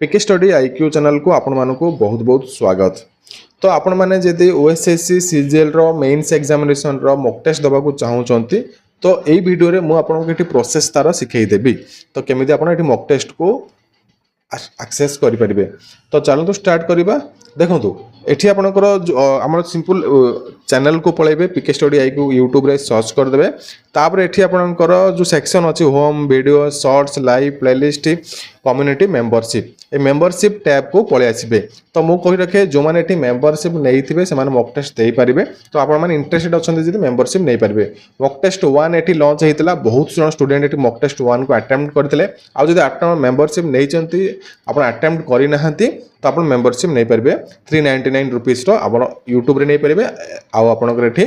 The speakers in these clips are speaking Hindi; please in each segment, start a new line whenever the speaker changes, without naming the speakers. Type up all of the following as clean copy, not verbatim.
पीके स्टडी आईक्यू चैनल को आपण मानकु बहुत बहुत स्वागत। तो आपण माने जदि ओएसएससी सीजीएल रो मेंस एग्जामिनेशन रो मॉक टेस्ट दबा को चाहउचंती तो एई वीडियो रे मु आपन को एठी प्रोसेस तारा सिखै देबी। तो केमिति आपण एठी मॉक टेस्ट को एक्सेस करि परिबे। तो चलो स्टार्ट करिबा। देखंतु एठी आपनकर हमर सिंपल चैनल को पळेबे पीके स्टडी आईक्यू यूट्यूब रे सर्च कर देबे। तापर एठी आपनकर जो सेक्शन अछि home video shorts live playlist community membership ए मेंबरशिप टैब को पळे आसीबे। तो मु कहि रखे जो माने एठी मेंबरशिप नेइथिबे से माने मॉक टेस्ट देई परिबे। तो आपण माने इंटरेस्टेड अछन जदि मेंबरशिप नै परिबे। मॉक टेस्ट 1 एठी लॉन्च हेतिला बहुत जण स्टूडेंट एठी मॉक टेस्ट 1 को अटेम्प्ट करथिले। आ जदि आपण मेंबरशिप नै चंती आपण अटेम्प्ट करि नहंती तो आपण मेंबरशिप नै परिबे 399 रुपीस रो आपण YouTube रे नै परिबे। आ आपनकर एठी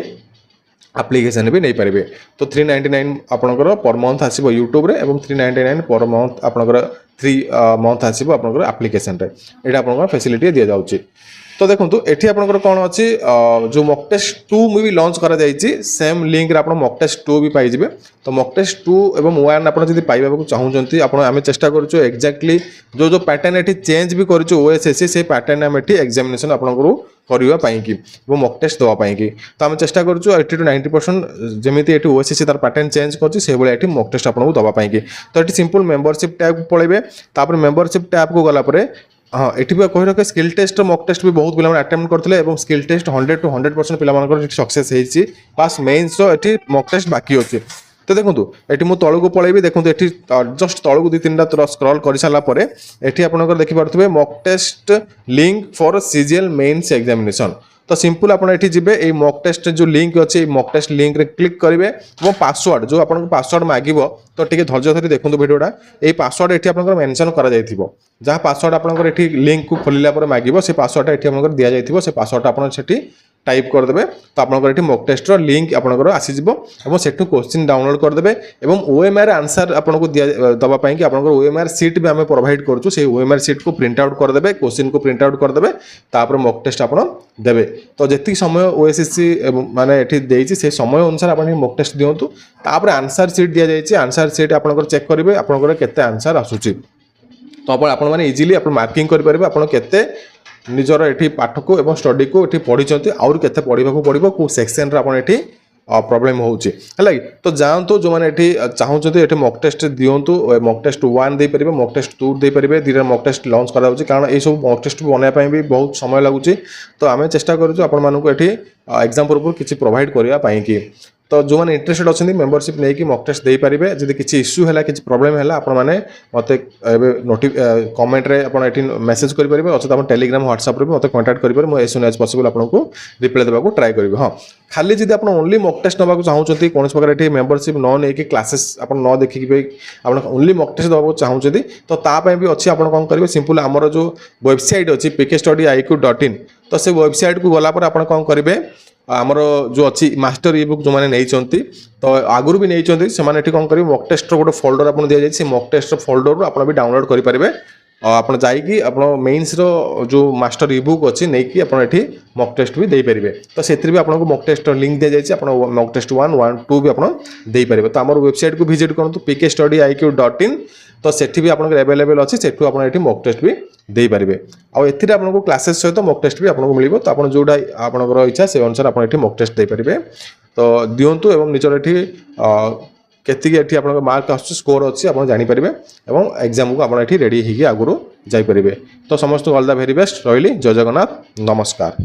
एप्लिकेशन भी नहीं पारे। तो 399 आपनकर पर मंथ आसीबो यूट्यूब रे एवं 399 पर मंथ आपनकर 3 मंथ आसीबो आपनकर एप्लिकेशन रे। एटा आपनकर फैसिलिटी दिया जाउची। तो देखंतु एठी आपनकर कोन अछि जो मॉक टेस्ट 2 में भी लॉन्च करा जाईची सेम लिंक रे आपण मॉक टेस्ट 2 भी पाई जिवे। तो मॉक टेस्ट 2 एवं 1 आपण जदी पाइबा को चाहउचंती आपण आमे चेष्टा करछु एक्जेक्टली जो पैटर्न एठी चेंज भी करछु ओएसएससी से पैटर्न हम एठी एग्जामिनेशन आपनकर करिवा पाई कि वो मॉक टेस्ट दवा पाई कि। तो आम चेष्टा करछु 80 to 90% जेमिति एठी ओएसएससी तार पैटर्न चेंज करछि से बळे एठी मॉक टेस्ट आपनको दवा पाई कि। तो एठी सिंपल मेंबरशिप टैब पळेबे। तापर मेंबरशिप टैब को गला परे हाँ एठी भी कहि रखे स्किल टेस्ट मॉक टेस्ट भी बहुत पिला अटेम्प्ट करथिले एवं स्किल टेस्ट 100 to 100% पिला मानकर सक्सेस हेछि। पास मेंस रो एठी मॉक टेस्ट बाकी अछि। तो देखंतु एठी मु तळु को पळेबी। देखंतु एठी जस्ट तळु को 2-3टा तर स्क्रॉल करि साला परे एठी आपनकर देखि पारथुबे mock test link for CGL mains examination. तो सिंपल आपण एठी जिबे ए मॉक टेस्ट जो लिंक अछि मॉक टेस्ट लिंक रे क्लिक करिवे एवं पासवर्ड जो आपन पासवर्ड मागिबो तो टिके धैर्य धरि देखंतु वीडियोटा ए पासवर्ड एठी आपनकर मेंशन करा जायथिबो। जहा पासवर्ड आपनकर एठी लिंक को खोलिला पर मागिबो से पासवर्ड एठी आपनकर दिया जायथिबो। से पासवर्ड आपन सेठी टाइप कर देबे। तो आपनकर एठी मॉक टेस्ट रो लिंक आपनकर आसी जिवो एवं सेठु क्वेश्चन डाउनलोड कर देबे एवं ओएमआर आंसर आपनको दिया दबा पई कि आपनकर ओएमआर शीट भी हमें प्रोवाइड करछु। से ओएमआर शीट को प्रिंट आउट कर देबे क्वेश्चन को प्रिंट आउट कर देबे तापर मॉक टेस्ट आपन देबे। तो जेति समय ओएसएससी माने एठी देइछि से समय अनुसार आपन मॉक टेस्ट दियंतु। तापर आंसर शीट दिया जाइछि आंसर शीट आपनकर चेक करिवे आपनकर केते आंसर आसुछि। तो आपण माने इजीली आपण मार्किंग करि परिबे आपण केते निजर एठी पाठ को एवं स्टडी को एठी पढी चंती और केते पढिबा को पडिबो को सेक्शन रे आपण एठी प्रॉब्लम होउची हला। तो जानतो जो माने एठी चाहउचंती एठी मॉक टेस्ट दियंतु मॉक टेस्ट 1 दे परिबे मॉक टेस्ट 2 दे परिबे। धीरे मॉक टेस्ट लॉन्च करा होची कारण ए सब मॉक टेस्ट बनाय पई भी बहुत समय लागुची। तो आमे चेष्टा करछु आपण मानको एठी एग्जाम पूर्व किछि प्रोवाइड करिया पई कि। तो जो माने इंटरेस्टेड अछंती मेंबरशिप नै कि मॉक टेस्ट दे परिबे। जदि किछि इश्यू हैला किछि प्रॉब्लम हैला आपण माने मते एबे कमेंट रे आपण एठी मेसेज करि परिबे अथवा आपण टेलीग्राम व्हाट्सएप रे मते कांटेक्ट करि परिबे। मु एज सून एज पॉसिबल आपनको रिप्लाई देबा को ट्राई करबे। हां खाली जदि आपण ओनली मॉक टेस्ट नबा को चाहउचंती कोनस प्रकार एठी मेंबरशिप न नै कि क्लासेस आपण न देखि कि आपण ओनली मॉक टेस्ट दबा को चाहउचंती तो ता पय भी अछि। आपण कोन करबे सिंपल हमर जो वेबसाइट अछि pkstudy.iq.in। तो से वेबसाइट को गला पर आपण कोन करबे आमर जो अच्छी मास्टर ई बुक जो मैंने नहीं तो आगुरी भी नहीं से कौन करेंगे मॉक टेस्ट गोटे फोल्डर आपको दि जाए मॉक टेस्ट फोल्डर आप भी डाउनलोड करेंगे। आप जाइए आप मेन्स रो जो मास्टर ई बुक अच्छी नहीं कि आपठी मॉक टेस्ट भी दे पारे। तो से भी आपको मॉक टेस्ट लिंक दि जाए आप मॉक टेस्ट 1, 1, 2 भी आपदे पारे। तो आम वेबसाइट को विजिट करूँ pkstudy.iq.in। तो सेठी भी आपन अवेलेबल अच्छी सेठू आप मॉक टेस्ट भी दे पारे। आउ एथिरे आपको क्लासेस सहित मॉक टेस्ट भी आपको मिलिबो। तो आपन जोडा आपनकर इच्छा से अनुसार आप एठी मॉक टेस्ट दे पारे। तो दियंतु एवं निजर एठी केतिक एठी आपनकर मार्क आसु स्कोर अच्छी आप जानि पारिबे एवं एग्जाम को आप एठी रेडी होगी आगुरु जाई पारिबे। तो समस्त ऑल द वेरी बेस्ट रहिली। जय जगन्नाथ नमस्कार।